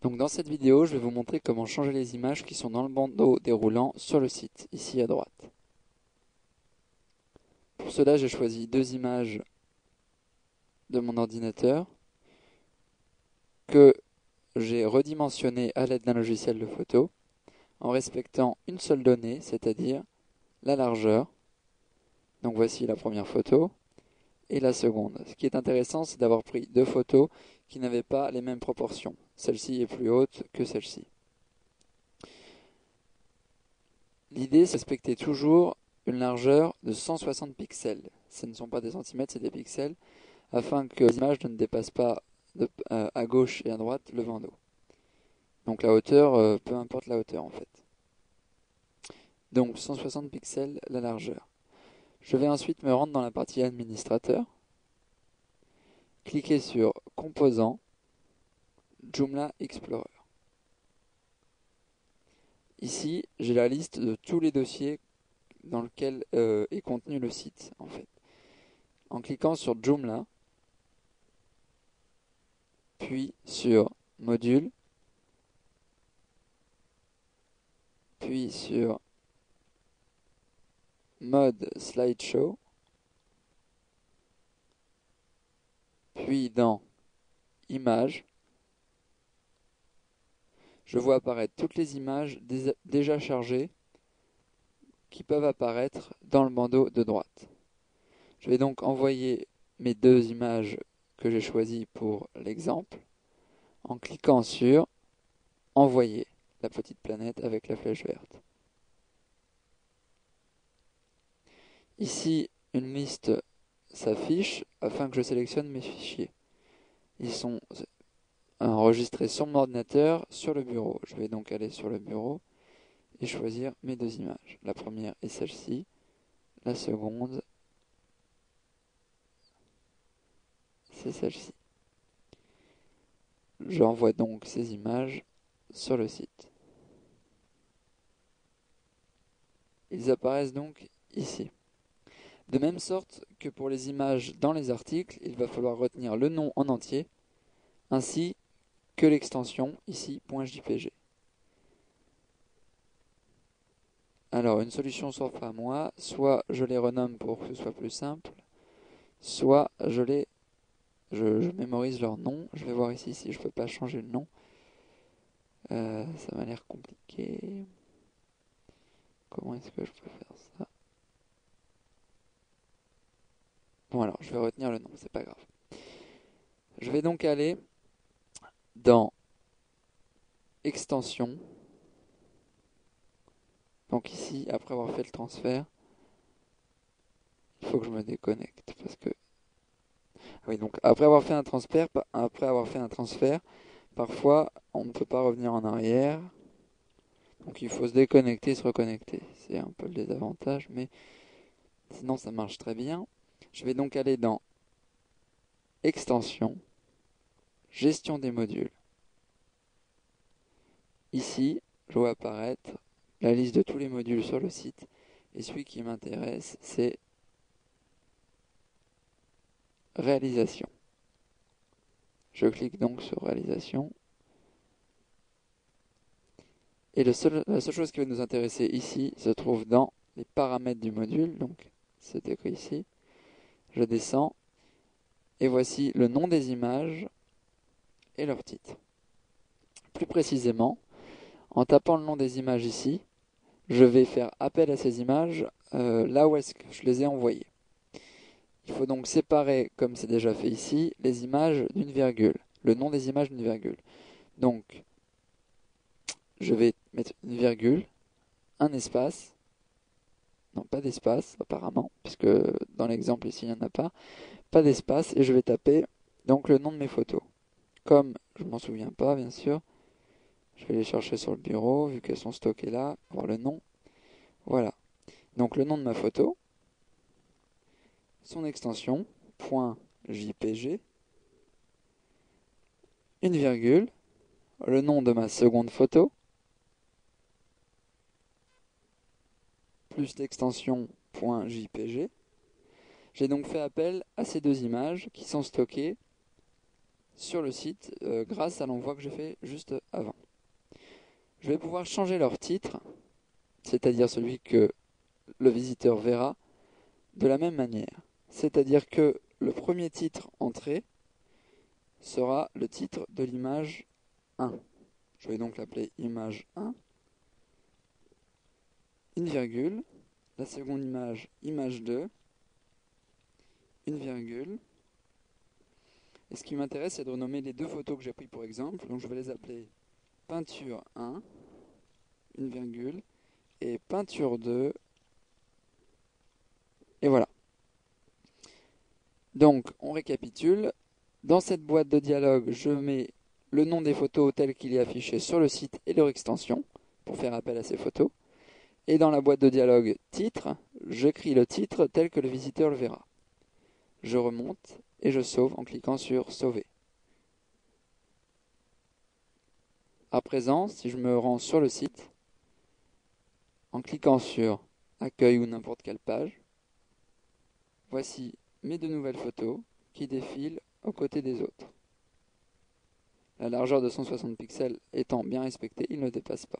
Donc dans cette vidéo, je vais vous montrer comment changer les images qui sont dans le bandeau déroulant sur le site, ici à droite. Pour cela, j'ai choisi deux images de mon ordinateur que j'ai redimensionnées à l'aide d'un logiciel de photo en respectant une seule donnée, c'est-à-dire la largeur. Donc voici la première photo et la seconde. Ce qui est intéressant, c'est d'avoir pris deux photos qui n'avaient pas les mêmes proportions. Celle-ci est plus haute que celle-ci. L'idée, c'est de respecter toujours une largeur de 160 pixels. Ce ne sont pas des centimètres, c'est des pixels, afin que les images ne dépassent pas à gauche et à droite le bandeau. Donc la hauteur, peu importe la hauteur en fait. Donc 160 pixels la largeur. Je vais ensuite me rendre dans la partie administrateur, cliquer sur Composants, Joomla Explorer. Ici, j'ai la liste de tous les dossiers dans lesquels est contenu le site en fait. En cliquant sur Joomla, puis sur Module, puis sur Mode Slideshow, puis dans Images, je vois apparaître toutes les images déjà chargées qui peuvent apparaître dans le bandeau de droite. Je vais donc envoyer mes deux images que j'ai choisies pour l'exemple en cliquant sur Envoyer, la petite planète avec la flèche verte. Ici, une liste s'affiche afin que je sélectionne mes fichiers. Ils sont enregistrés sur mon ordinateur, sur le bureau. Je vais donc aller sur le bureau et choisir mes deux images. La première est celle-ci, la seconde, c'est celle-ci. J'envoie donc ces images sur le site. Ils apparaissent donc ici. De même sorte que pour les images dans les articles, il va falloir retenir le nom en entier, ainsi que l'extension, ici, .jpg. Alors, une solution s'offre à moi, soit je les renomme pour que ce soit plus simple, soit je mémorise leur nom. Je vais voir ici si je ne peux pas changer le nom. Ça m'a l'air compliqué. Comment est-ce que je peux faire ça? Bon alors, je vais retenir le nom, c'est pas grave. Je vais donc aller dans Extension. Donc ici, après avoir fait le transfert, il faut que je me déconnecte parce que oui, donc après avoir fait un transfert, parfois on ne peut pas revenir en arrière. Donc il faut se déconnecter, se reconnecter. C'est un peu le désavantage, mais sinon ça marche très bien. Je vais donc aller dans Extension, Gestion des modules. Ici, je vois apparaître la liste de tous les modules sur le site. Et celui qui m'intéresse, c'est Réalisation. Je clique donc sur Réalisation. Et la seule chose qui va nous intéresser ici se trouve dans les paramètres du module. Donc, c'est écrit ici. Je descends. Et voici le nom des images et leur titre. Plus précisément, en tapant le nom des images ici, je vais faire appel à ces images là où est-ce que je les ai envoyées. Il faut donc séparer, comme c'est déjà fait ici, les images d'une virgule, le nom des images d'une virgule. Donc, je vais mettre une virgule, un espace, non pas d'espace apparemment, puisque dans l'exemple ici il n'y en a pas d'espace, et je vais taper donc le nom de mes photos. Comme je m'en souviens pas bien sûr, je vais les chercher sur le bureau, vu qu'elles sont stockées là, pour le nom. Voilà. Donc le nom de ma photo, son extension, .jpg, une virgule, le nom de ma seconde photo, plus l'extension .jpg. J'ai donc fait appel à ces deux images qui sont stockées sur le site grâce à l'envoi que j'ai fait juste avant. Je vais pouvoir changer leur titre, c'est-à-dire celui que le visiteur verra, de la même manière. C'est-à-dire que le premier titre entré sera le titre de l'image 1. Je vais donc l'appeler image 1, une virgule, la seconde image, image 2, une virgule. Et ce qui m'intéresse, c'est de renommer les deux photos que j'ai prises pour exemple. Donc je vais les appeler peinture 1, une virgule, et peinture 2, et voilà. Donc on récapitule. Dans cette boîte de dialogue, je mets le nom des photos tel qu'il est affiché sur le site et leur extension pour faire appel à ces photos. Et dans la boîte de dialogue titre, j'écris le titre tel que le visiteur le verra. Je remonte et je sauve en cliquant sur sauver. À présent, si je me rends sur le site, en cliquant sur accueil ou n'importe quelle page, voici mes deux nouvelles photos qui défilent aux côtés des autres. La largeur de 160 pixels étant bien respectée, il ne dépasse pas.